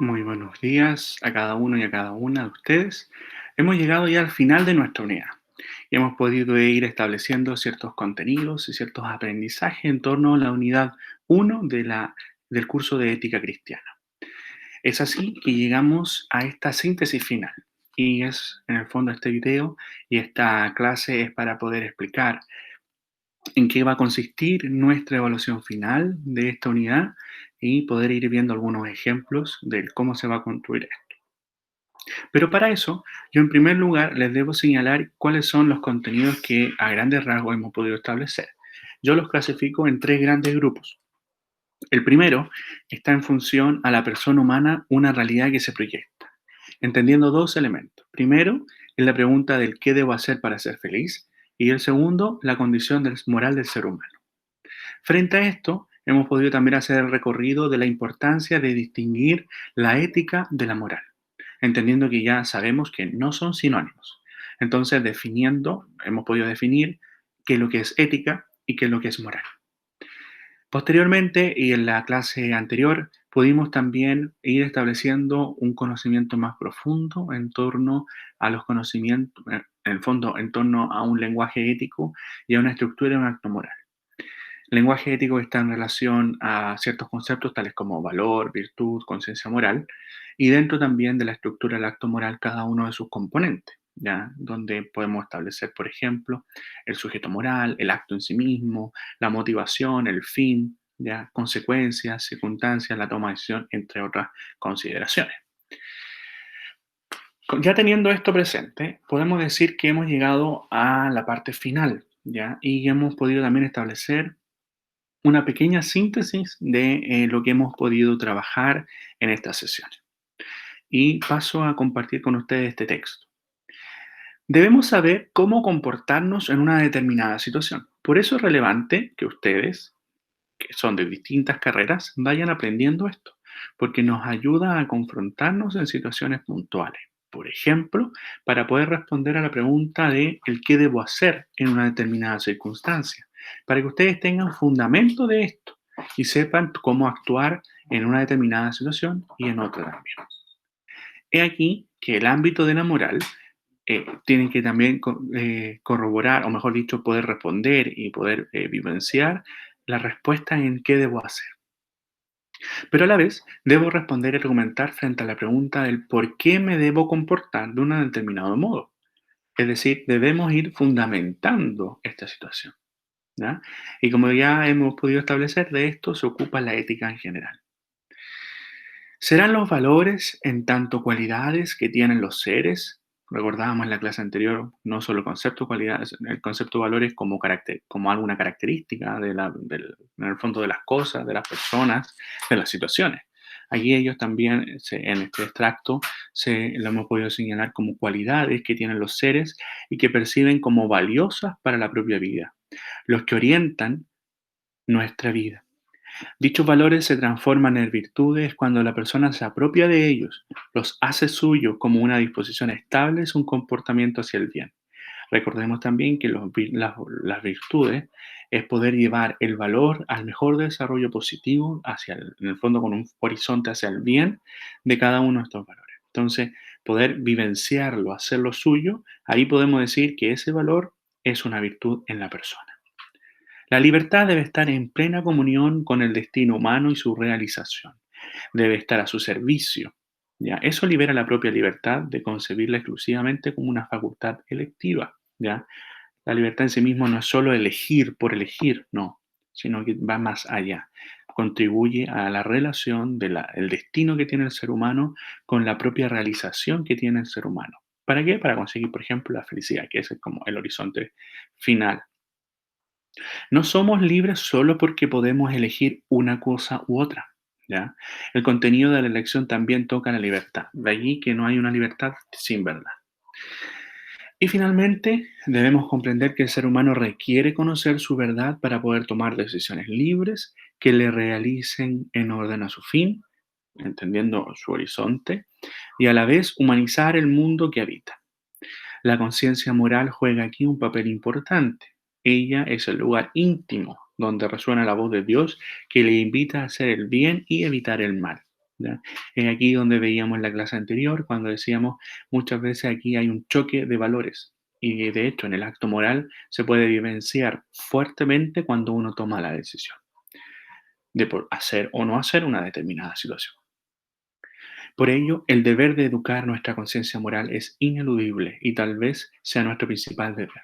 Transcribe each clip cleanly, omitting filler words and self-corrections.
Muy buenos días a cada uno y a cada una de ustedes. Hemos llegado ya al final de nuestra unidad y hemos podido ir estableciendo ciertos contenidos y ciertos aprendizajes en torno a la unidad uno del curso de ética cristiana. Es así que llegamos a esta síntesis final y es en el fondo este video y esta clase es para poder explicar en qué va a consistir nuestra evaluación final de esta unidad y poder ir viendo algunos ejemplos de cómo se va a construir. Pero para eso, yo en primer lugar les debo señalar cuáles son los contenidos que a grandes rasgos hemos podido establecer. Yo los clasifico en tres grandes grupos. El primero está en función a la persona humana, una realidad que se proyecta, entendiendo dos elementos. Primero, es la pregunta del qué debo hacer para ser feliz, y el segundo, la condición moral del ser humano. Frente a esto, hemos podido también hacer el recorrido de la importancia de distinguir la ética de la moral, entendiendo que ya sabemos que no son sinónimos. Entonces, hemos podido definir qué es lo que es ética y qué es lo que es moral. Posteriormente, y en la clase anterior, pudimos también ir estableciendo un conocimiento más profundo en torno a los conocimientos, en el fondo, en torno a un lenguaje ético y a una estructura de un acto moral. El lenguaje ético está en relación a ciertos conceptos tales como valor, virtud, conciencia moral, y dentro también de la estructura del acto moral cada uno de sus componentes, ¿ya? Donde podemos establecer, por ejemplo, el sujeto moral, el acto en sí mismo, la motivación, el fin, ¿ya? Consecuencias, circunstancias, la toma de decisión, entre otras consideraciones. Ya teniendo esto presente, podemos decir que hemos llegado a la parte final, ¿ya? Y hemos podido también establecer una pequeña síntesis de lo que hemos podido trabajar en estas sesiones. Y paso a compartir con ustedes este texto. Debemos saber cómo comportarnos en una determinada situación. Por eso es relevante que ustedes, que son de distintas carreras, vayan aprendiendo esto, porque nos ayuda a confrontarnos en situaciones puntuales. Por ejemplo, para poder responder a la pregunta de el qué debo hacer en una determinada circunstancia, para que ustedes tengan fundamento de esto y sepan cómo actuar en una determinada situación y en otra también. He aquí que el ámbito de la moral tienen que también corroborar, o mejor dicho, poder responder y poder vivenciar la respuesta en qué debo hacer. Pero a la vez, debo responder y argumentar frente a la pregunta del por qué me debo comportar de un determinado modo. Es decir, debemos ir fundamentando esta situación, ¿ya? Y como ya hemos podido establecer, de esto se ocupa la ética en general. ¿Serán los valores en tanto cualidades que tienen los seres? Recordábamos en la clase anterior, no solo concepto cualidades, el concepto de valores como, como alguna característica en el fondo de las cosas, de las personas, de las situaciones. Aquí ellos también, en este extracto, lo hemos podido señalar como cualidades que tienen los seres y que perciben como valiosas para la propia vida, los que orientan nuestra vida. Dichos valores se transforman en virtudes cuando la persona se apropia de ellos, los hace suyos como una disposición estable, es un comportamiento hacia el bien. Recordemos también que las virtudes es poder llevar el valor al mejor desarrollo positivo, en el fondo con un horizonte hacia el bien de cada uno de estos valores. Entonces, poder vivenciarlo, hacerlo suyo, ahí podemos decir que ese valor es una virtud en la persona. La libertad debe estar en plena comunión con el destino humano y su realización. Debe estar a su servicio. ¿Ya? Eso libera la propia libertad de concebirla exclusivamente como una facultad electiva. ¿Ya? La libertad en sí mismo no es solo elegir por elegir, no, sino que va más allá. Contribuye a la relación del destino que tiene el ser humano con la propia realización que tiene el ser humano. ¿Para qué? Para conseguir, por ejemplo, la felicidad, que ese es como el horizonte final. No somos libres solo porque podemos elegir una cosa u otra, ¿ya? El contenido de la elección también toca la libertad. De allí que no hay una libertad sin verdad. Y finalmente, debemos comprender que el ser humano requiere conocer su verdad para poder tomar decisiones libres que le realicen en orden a su fin, entendiendo su horizonte, y a la vez humanizar el mundo que habita. La conciencia moral juega aquí un papel importante. Ella es el lugar íntimo donde resuena la voz de Dios que le invita a hacer el bien y evitar el mal. ¿ya? Es aquí donde veíamos en la clase anterior, cuando decíamos muchas veces aquí hay un choque de valores. Y de hecho, en el acto moral se puede vivenciar fuertemente cuando uno toma la decisión de por hacer o no hacer una determinada situación. Por ello, el deber de educar nuestra conciencia moral es ineludible y tal vez sea nuestro principal deber,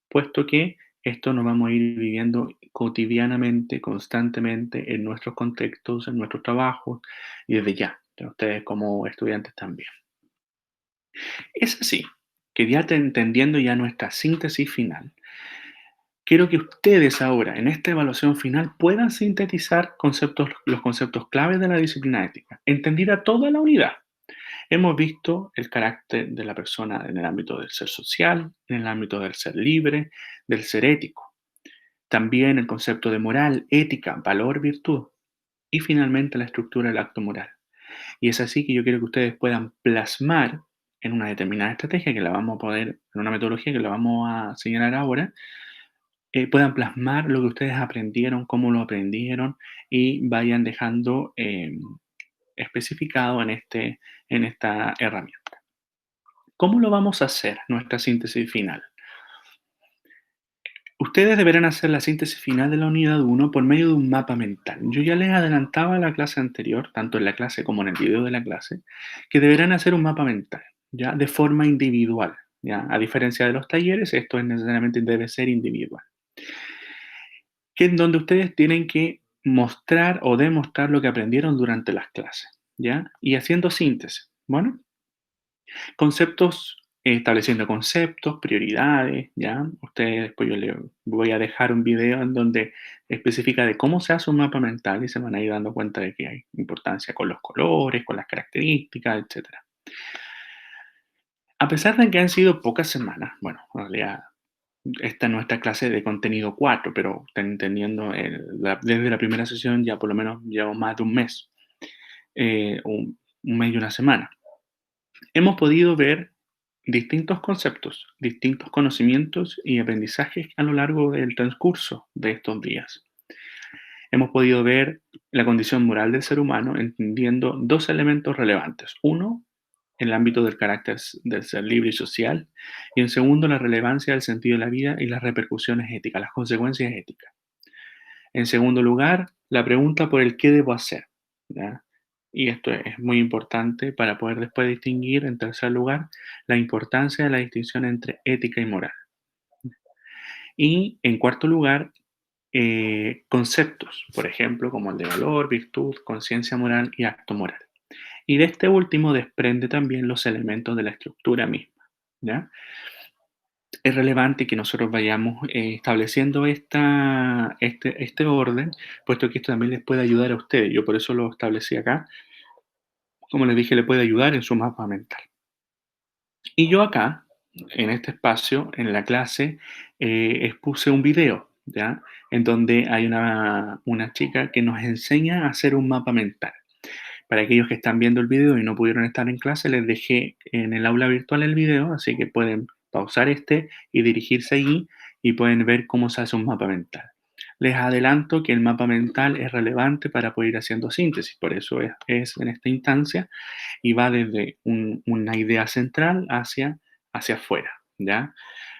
puesto que esto nos vamos a ir viviendo cotidianamente, constantemente en nuestros contextos, en nuestros trabajos y desde ya, de ustedes como estudiantes también. Es así que ya entendiendo ya nuestra síntesis final, quiero que ustedes ahora, en esta evaluación final, puedan sintetizar los conceptos claves de la disciplina ética, entendida toda la unidad. Hemos visto el carácter de la persona en el ámbito del ser social, en el ámbito del ser libre, del ser ético. También el concepto de moral, ética, valor, virtud. Y finalmente la estructura del acto moral. Y es así que yo quiero que ustedes puedan plasmar en una determinada estrategia que la vamos a poder, en una metodología que la vamos a señalar ahora, puedan plasmar lo que ustedes aprendieron, cómo lo aprendieron y vayan dejando especificado en esta herramienta. ¿Cómo lo vamos a hacer, nuestra síntesis final? Ustedes deberán hacer la síntesis final de la unidad uno por medio de un mapa mental. Yo ya les adelantaba en la clase anterior, tanto en la clase como en el video de la clase, que deberán hacer un mapa mental, ¿ya? De forma individual, ¿ya? A diferencia de los talleres, esto es necesariamente debe ser individual. Que en donde ustedes tienen que mostrar o demostrar lo que aprendieron durante las clases, ¿ya? Y haciendo síntesis. Bueno, conceptos, estableciendo conceptos, prioridades, ¿ya? Ustedes, después yo les voy a dejar un video en donde especifica de cómo se hace un mapa mental y se van a ir dando cuenta de que hay importancia con los colores, con las características, etcétera. A pesar de que han sido pocas semanas, bueno, en realidad esta es nuestra clase de contenido 4, pero entendiendo desde la primera sesión ya por lo menos llevamos más de un mes, un mes y una semana. Hemos podido ver distintos conceptos, distintos conocimientos y aprendizajes a lo largo del transcurso de estos días. Hemos podido ver la condición moral del ser humano entendiendo dos elementos relevantes. Uno, el ámbito del carácter del ser libre y social. Y en segundo, la relevancia del sentido de la vida y las repercusiones éticas, las consecuencias éticas. En segundo lugar, la pregunta por el qué debo hacer, ¿ya? Y esto es muy importante para poder después distinguir, en tercer lugar, la importancia de la distinción entre ética y moral. Y en cuarto lugar, conceptos, por ejemplo, como el de valor, virtud, conciencia moral y acto moral. Y de este último desprende también los elementos de la estructura misma, ¿ya? Es relevante que nosotros vayamos estableciendo este orden, puesto que esto también les puede ayudar a ustedes. Yo por eso lo establecí acá. Como les dije, le puede ayudar en su mapa mental. Y yo acá, en este espacio, en la clase, expuse un video, ¿ya? En donde hay una chica que nos enseña a hacer un mapa mental. Para aquellos que están viendo el video y no pudieron estar en clase, les dejé en el aula virtual el video, así que pueden pausar y dirigirse allí y pueden ver cómo se hace un mapa mental. Les adelanto que el mapa mental es relevante para poder ir haciendo síntesis, por eso es en esta instancia y va desde una idea central hacia afuera, ¿ya?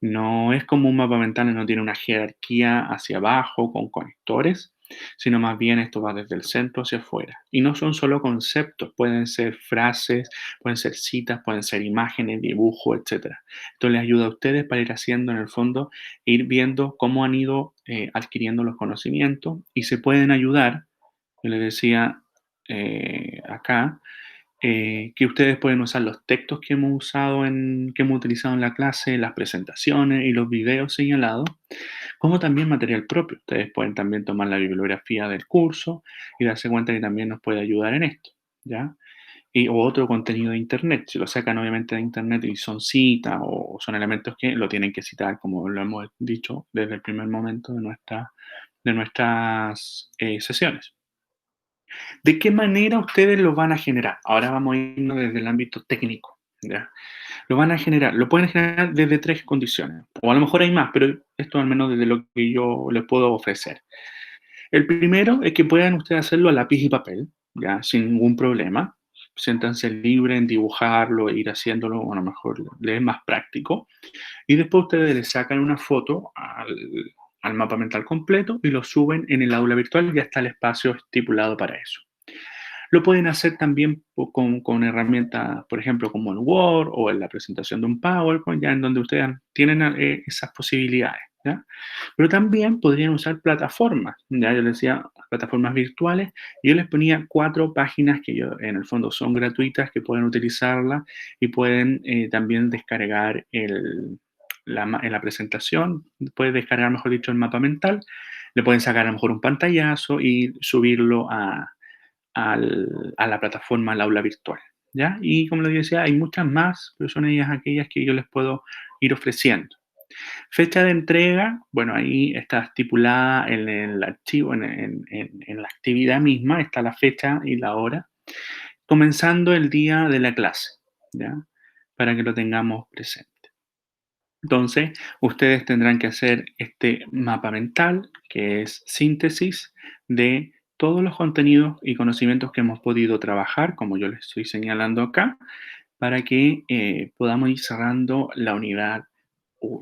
No es como un mapa mental, no tiene una jerarquía hacia abajo con conectores, sino más bien esto va desde el centro hacia afuera. Y no son solo conceptos, pueden ser frases, pueden ser citas, pueden ser imágenes, dibujos, etc. Esto les ayuda a ustedes para ir haciendo en el fondo, ir viendo cómo han ido adquiriendo los conocimientos y se pueden ayudar, yo les decía acá, que ustedes pueden usar los textos que hemos usado que hemos utilizado en la clase, las presentaciones y los videos señalados, como también material propio. Ustedes pueden también tomar la bibliografía del curso y darse cuenta que también nos puede ayudar en esto, ¿ya? O otro contenido de internet. Si lo sacan obviamente de internet y son citas o son elementos que lo tienen que citar, como lo hemos dicho desde el primer momento de nuestras sesiones. ¿De qué manera ustedes lo van a generar? Ahora vamos a irnos desde el ámbito técnico, ¿ya? Lo van a generar, lo pueden generar desde tres condiciones, o a lo mejor hay más, pero esto al menos desde lo que yo les puedo ofrecer. El primero es que puedan ustedes hacerlo a lápiz y papel, ya, sin ningún problema. Siéntanse libre en dibujarlo e ir haciéndolo, o a lo mejor le es más práctico. Y después ustedes le sacan una foto al mapa mental completo y lo suben en el aula virtual, ya está el espacio estipulado para eso. Lo pueden hacer también con herramientas, por ejemplo, como en Word o en la presentación de un PowerPoint, ya en donde ustedes tienen esas posibilidades, ¿ya? Pero también podrían usar plataformas, ya yo les decía, plataformas virtuales, y yo les ponía 4 páginas que yo, en el fondo son gratuitas, que pueden utilizarlas y pueden también descargar en la presentación, pueden descargar, mejor dicho, el mapa mental, le pueden sacar a lo mejor un pantallazo y subirlo a la plataforma, al aula virtual, ¿ya? Y como les decía, hay muchas más, pero son ellas aquellas que yo les puedo ir ofreciendo. Fecha de entrega, bueno, ahí está estipulada en el archivo, en la actividad misma, está la fecha y la hora, comenzando el día de la clase, ¿ya? Para que lo tengamos presente. Entonces, ustedes tendrán que hacer este mapa mental, que es síntesis de todos los contenidos y conocimientos que hemos podido trabajar, como yo les estoy señalando acá, para que podamos ir cerrando la unidad 1.